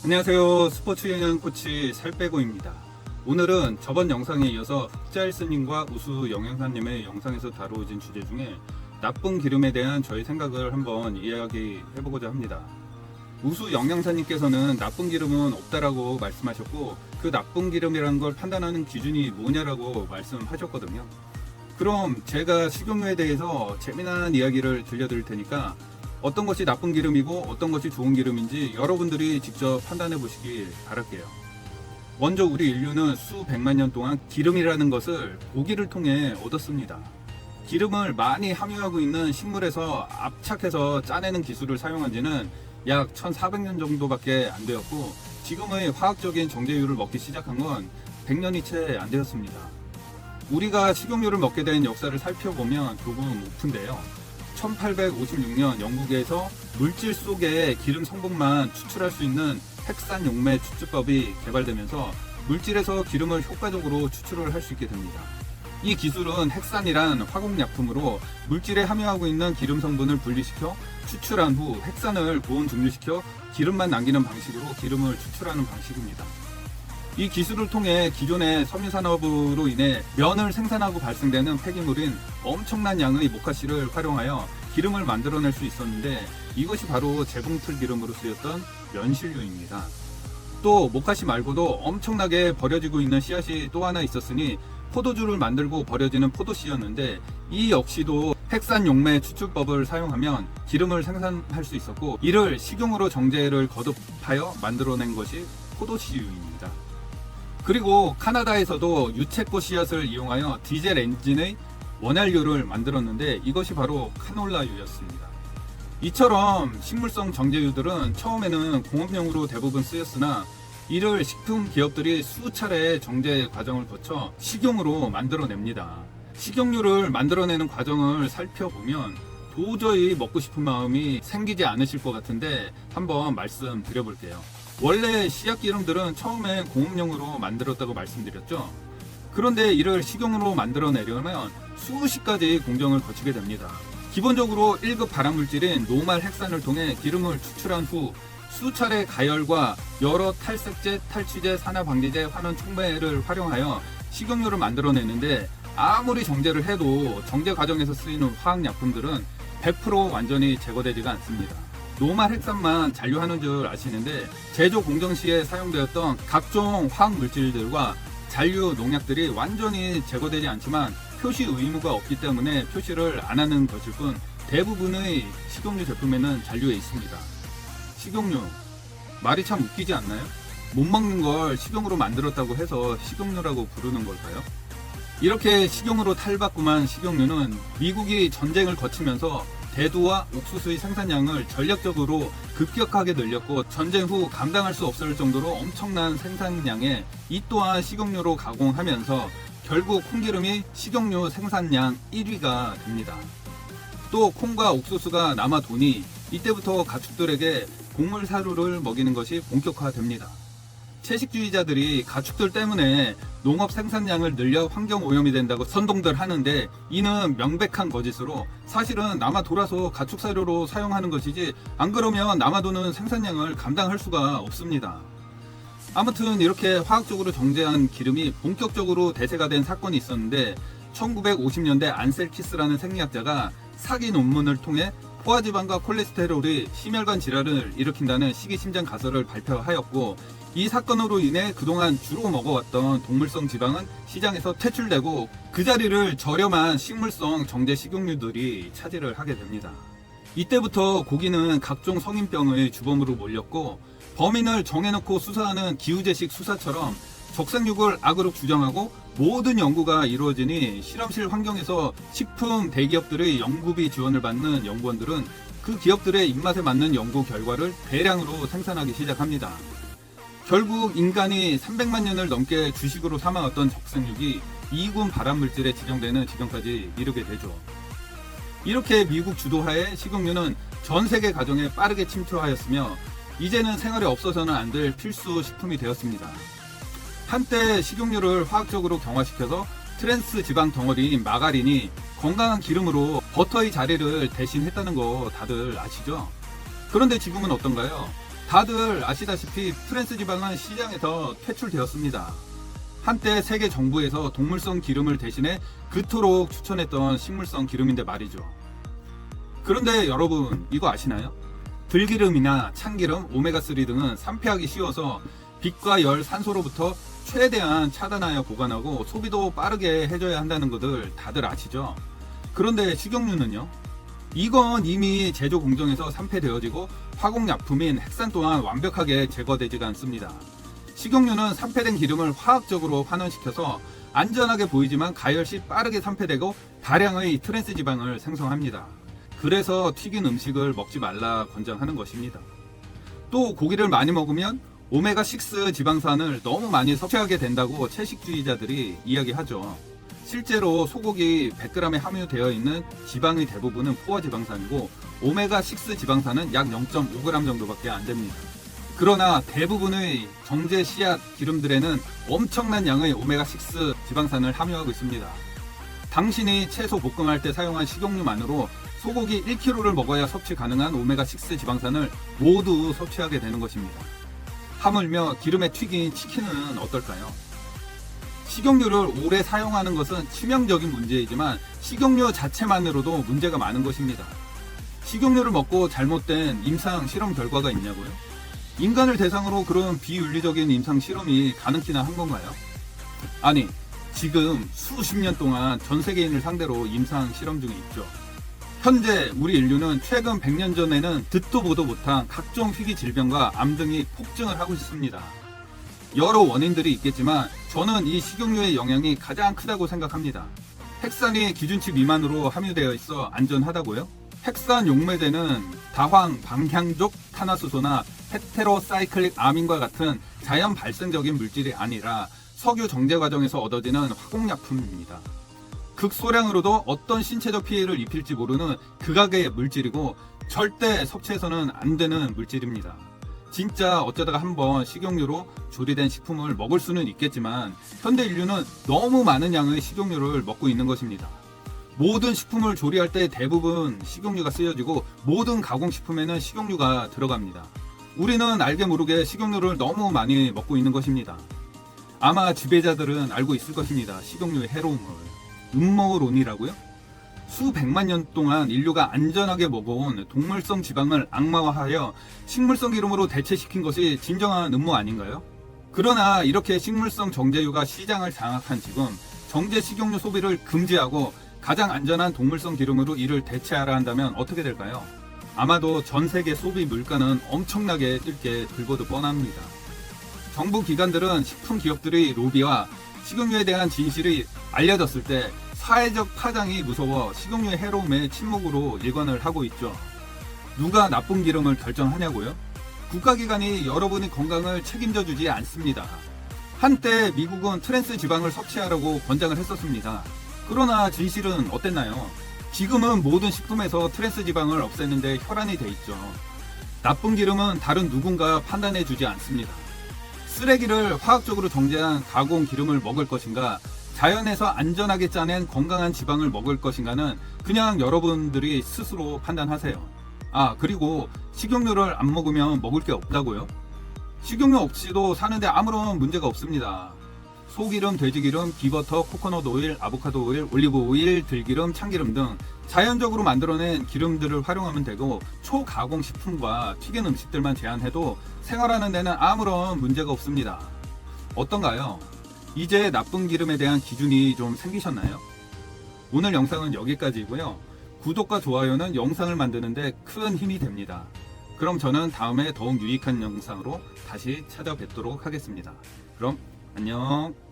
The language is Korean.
안녕하세요. 스포츠 영양 코치 살빼고입니다. 오늘은 저번 영상에 이어서 흑자일스님과 우수 영양사님의 영상에서 다루어진 주제 중에 나쁜 기름에 대한 저의 생각을 한번 이야기해보고자 합니다. 우수 영양사님께서는 나쁜 기름은 없다라고 말씀하셨고, 그 나쁜 기름이라는 걸 판단하는 기준이 뭐냐라고 말씀하셨거든요. 그럼 제가 식용유에 대해서 재미난 이야기를 들려드릴 테니까 어떤 것이 나쁜 기름이고 어떤 것이 좋은 기름인지 여러분들이 직접 판단해 보시길 바랄게요. 먼저 우리 인류는 수백만 년 동안 기름이라는 것을 고기를 통해 얻었습니다. 기름을 많이 함유하고 있는 식물에서 압착해서 짜내는 기술을 사용한 지는 약 1400년 정도밖에 안 되었고, 지금의 화학적인 정제유를 먹기 시작한 건 100년이 채 안 되었습니다. 우리가 식용유를 먹게 된 역사를 살펴보면 조금 오픈데요. 1856년 영국에서 물질 속에 기름 성분만 추출할 수 있는 핵산용매 추출법이 개발되면서 물질에서 기름을 효과적으로 추출을 할 수 있게 됩니다. 이 기술은 핵산이란 화공약품으로 물질에 함유하고 있는 기름 성분을 분리시켜 추출한 후 핵산을 고온 증류시켜 기름만 남기는 방식으로 기름을 추출하는 방식입니다. 이 기술을 통해 기존의 섬유산업으로 인해 면을 생산하고 발생되는 폐기물인 엄청난 양의 모카씨를 활용하여 기름을 만들어낼 수 있었는데, 이것이 바로 재봉틀 기름으로 쓰였던 면실류입니다. 또 모카씨 말고도 엄청나게 버려지고 있는 씨앗이 또 하나 있었으니 포도주를 만들고 버려지는 포도씨였는데, 이 역시도 핵산용매 추출법을 사용하면 기름을 생산할 수 있었고, 이를 식용으로 정제를 거듭하여 만들어낸 것이 포도씨유입니다. 그리고 카나다에서도 유채꽃 씨앗을 이용하여 디젤 엔진의 원활유를 만들었는데, 이것이 바로 카놀라유였습니다. 이처럼 식물성 정제유들은 처음에는 공업용으로 대부분 쓰였으나 이를 식품 기업들이 수차례 정제 과정을 거쳐 식용으로 만들어냅니다. 식용유를 만들어내는 과정을 살펴보면 도저히 먹고 싶은 마음이 생기지 않으실 것 같은데 한번 말씀드려볼게요. 원래 씨앗 기름들은 처음에 공업용으로 만들었다고 말씀드렸죠. 그런데 이를 식용으로 만들어내려면 수십 가지 공정을 거치게 됩니다. 기본적으로 1급 발암물질인 노말 핵산을 통해 기름을 추출한 후 수차례 가열과 여러 탈색제, 탈취제, 산화방지제, 환원 촉매를 활용하여 식용유를 만들어내는데, 아무리 정제를 해도 정제 과정에서 쓰이는 화학약품들은 100% 완전히 제거되지가 않습니다. 노말 핵산만 잔류하는 줄 아시는데, 제조 공정 시에 사용되었던 각종 화학물질들과 잔류 농약들이 완전히 제거되지 않지만 표시 의무가 없기 때문에 표시를 안 하는 것일 뿐, 대부분의 식용유 제품에는 잔류해 있습니다. 식용유, 말이 참 웃기지 않나요? 못 먹는 걸 식용으로 만들었다고 해서 식용유라고 부르는 걸까요? 이렇게 식용으로 탈바꿈한 식용유는 미국이 전쟁을 거치면서 대두와 옥수수의 생산량을 전략적으로 급격하게 늘렸고, 전쟁 후 감당할 수 없을 정도로 엄청난 생산량에 이 또한 식용유로 가공하면서 결국 콩기름이 식용유 생산량 1위가 됩니다. 또 콩과 옥수수가 남아도니 이때부터 가축들에게 곡물 사료를 먹이는 것이 본격화됩니다. 채식주의자들이 가축들 때문에 농업 생산량을 늘려 환경 오염이 된다고 선동들 하는데, 이는 명백한 거짓으로 사실은 남아 돌아서 가축 사료로 사용하는 것이지, 안 그러면 남아도는 생산량을 감당할 수가 없습니다. 아무튼 이렇게 화학적으로 정제한 기름이 본격적으로 대세가 된 사건이 있었는데, 1950년대 안셀키스라는 생리학자가 사기 논문을 통해 포화지방과 콜레스테롤이 심혈관 질환을 일으킨다는 식이심장 가설을 발표하였고, 이 사건으로 인해 그동안 주로 먹어왔던 동물성 지방은 시장에서 퇴출되고 그 자리를 저렴한 식물성 정제 식용유들이 차지를 하게 됩니다. 이때부터 고기는 각종 성인병의 주범으로 몰렸고, 범인을 정해놓고 수사하는 기우제식 수사처럼 적색육을 악으로 규정하고 모든 연구가 이루어지니, 실험실 환경에서 식품 대기업들의 연구비 지원을 받는 연구원들은 그 기업들의 입맛에 맞는 연구 결과를 대량으로 생산하기 시작합니다. 결국 인간이 300만 년을 넘게 주식으로 삼아왔던 적색육이 2군 발암물질에 지정되는 지경까지 이르게 되죠. 이렇게 미국 주도하에 식용유는 전 세계 가정에 빠르게 침투하였으며, 이제는 생활에 없어서는 안 될 필수 식품이 되었습니다. 한때 식용유를 화학적으로 경화시켜서 트랜스 지방 덩어리인 마가린이 건강한 기름으로 버터의 자리를 대신했다는 거 다들 아시죠? 그런데 지금은 어떤가요? 다들 아시다시피 트랜스 지방은 시장에서 퇴출되었습니다. 한때 세계 정부에서 동물성 기름을 대신해 그토록 추천했던 식물성 기름인데 말이죠. 그런데 여러분 이거 아시나요? 들기름이나 참기름, 오메가3 등은 산패하기 쉬워서 빛과 열, 산소로부터 최대한 차단하여 보관하고 소비도 빠르게 해줘야 한다는 것들 다들 아시죠? 그런데 식용유는요? 이건 이미 제조 공정에서 산패되어지고 화공약품인 핵산 또한 완벽하게 제거되지가 않습니다. 식용유는 산패된 기름을 화학적으로 환원시켜서 안전하게 보이지만 가열 시 빠르게 산패되고 다량의 트랜스 지방을 생성합니다. 그래서 튀긴 음식을 먹지 말라 권장하는 것입니다. 또 고기를 많이 먹으면 오메가6 지방산을 너무 많이 섭취하게 된다고 채식주의자들이 이야기하죠. 실제로 소고기 100g에 함유되어 있는 지방의 대부분은 포화지방산이고 오메가6 지방산은 약 0.5g 정도밖에 안 됩니다. 그러나 대부분의 정제 씨앗 기름들에는 엄청난 양의 오메가6 지방산을 함유하고 있습니다. 당신이 채소 볶음할 때 사용한 식용유만으로 소고기 1kg를 먹어야 섭취 가능한 오메가6 지방산을 모두 섭취하게 되는 것입니다. 하물며 기름에 튀긴 치킨은 어떨까요? 식용유를 오래 사용하는 것은 치명적인 문제이지만 식용유 자체만으로도 문제가 많은 것입니다. 식용유를 먹고 잘못된 임상 실험 결과가 있냐고요? 인간을 대상으로 그런 비윤리적인 임상 실험이 가능키나 한 건가요? 아니, 지금 수십 년 동안 전 세계인을 상대로 임상 실험 중에 있죠. 현재 우리 인류는 최근 100년 전에는 듣도 보도 못한 각종 희귀 질병과 암 등이 폭증을 하고 있습니다. 여러 원인들이 있겠지만 저는 이 식용유의 영향이 가장 크다고 생각합니다. 핵산이 기준치 미만으로 함유되어 있어 안전하다고요? 핵산 용매되는 다황, 방향족 탄화수소나 헤테로사이클릭 아민과 같은 자연 발생적인 물질이 아니라 석유 정제 과정에서 얻어지는 화공약품입니다. 극소량으로도 어떤 신체적 피해를 입힐지 모르는 극악의 물질이고 절대 섭취해서는 안 되는 물질입니다. 진짜 어쩌다가 한번 식용유로 조리된 식품을 먹을 수는 있겠지만 현대 인류는 너무 많은 양의 식용유를 먹고 있는 것입니다. 모든 식품을 조리할 때 대부분 식용유가 쓰여지고 모든 가공식품에는 식용유가 들어갑니다. 우리는 알게 모르게 식용유를 너무 많이 먹고 있는 것입니다. 아마 지배자들은 알고 있을 것입니다. 식용유의 해로움을. 음모론이라고요? 수백만 년 동안 인류가 안전하게 먹어온 동물성 지방을 악마화하여 식물성 기름으로 대체시킨 것이 진정한 음모 아닌가요? 그러나 이렇게 식물성 정제유가 시장을 장악한 지금 정제 식용유 소비를 금지하고 가장 안전한 동물성 기름으로 이를 대체하라 한다면 어떻게 될까요? 아마도 전 세계 소비 물가는 엄청나게 뛸게 들고도 뻔합니다. 정부 기관들은 식품 기업들의 로비와 식용유에 대한 진실이 알려졌을 때 사회적 파장이 무서워 식용유의 해로움에 침묵으로 일관을 하고 있죠. 누가 나쁜 기름을 결정하냐고요? 국가기관이 여러분의 건강을 책임져 주지 않습니다. 한때 미국은 트랜스 지방을 섭취하라고 권장을 했었습니다. 그러나 진실은 어땠나요? 지금은 모든 식품에서 트랜스 지방을 없애는데 혈안이 돼 있죠. 나쁜 기름은 다른 누군가 판단해 주지 않습니다. 쓰레기를 화학적으로 정제한 가공 기름을 먹을 것인가, 자연에서 안전하게 짜낸 건강한 지방을 먹을 것인가는 그냥 여러분들이 스스로 판단하세요. 아, 그리고 식용유를 안 먹으면 먹을 게 없다고요? 식용유 없이도 사는데 아무런 문제가 없습니다. 소기름, 돼지기름, 비버터, 코코넛 오일, 아보카도 오일, 올리브 오일, 들기름, 참기름 등 자연적으로 만들어낸 기름들을 활용하면 되고 초가공 식품과 튀긴 음식들만 제한해도 생활하는 데는 아무런 문제가 없습니다. 어떤가요? 이제 나쁜 기름에 대한 기준이 좀 생기셨나요? 오늘 영상은 여기까지고요. 구독과 좋아요는 영상을 만드는데 큰 힘이 됩니다. 그럼 저는 다음에 더욱 유익한 영상으로 다시 찾아뵙도록 하겠습니다. 그럼 안녕.